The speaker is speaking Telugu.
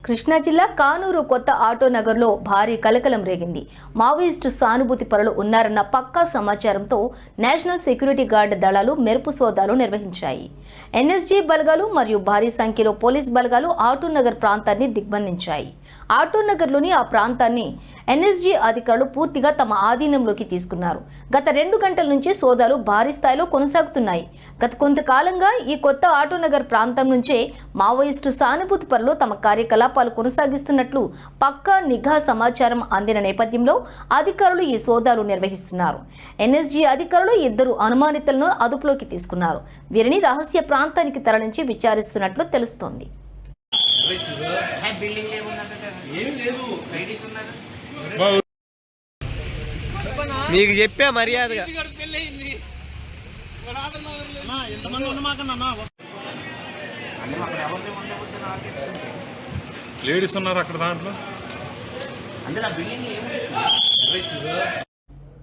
కృష్ణా జిల్లా కానూరు కొత్త ఆటో నగర్లో భారీ కలకలం రేగింది. మావోయిస్టు సానుభూతి పరులు ఉన్నారన్న పక్కా సమాచారంతో నేషనల్ సెక్యూరిటీ గార్డ్ దళాలు మెరుపు సోదాలు నిర్వహించాయి. ఎన్ఎస్జీ బలగాలు మరియు భారీ సంఖ్యలో పోలీస్ బలగాలు ఆటో నగర్ ప్రాంతాన్ని దిగ్బంధించాయి. ఆటో నగర్లోని ఆ ప్రాంతాన్ని ఎన్ఎస్జీ అధికారులు పూర్తిగా తమ ఆధీనంలోకి తీసుకున్నారు. గత 2 గంటల నుంచి సోదాలు భారీ స్థాయిలో కొనసాగుతున్నాయి. గత కొంతకాలంగా ఈ కొత్త ఆటో నగర్ ప్రాంతం నుంచే మావోయిస్టు సానుభూతి పరులు తమ కార్యకలాపాలు కొనసాగిస్తున్నట్లు పక్కా నిఘా సమాచారం అందిన నేపథ్యంలో అధికారులు ఈ సోదాలు నిర్వహిస్తున్నారు. ఎన్ఎస్జీ అధికారులు 2 అనుమానితులను అదుపులోకి తీసుకున్నారు. వీరిని రహస్య ప్రాంతానికి తరలించి విచారిస్తున్నట్లు తెలుస్తోంది. మీకు చెప్పా మర్యాదగా లేడీస్ ఉన్నారు అక్కడ దాంట్లో అందులో బిల్డింగ్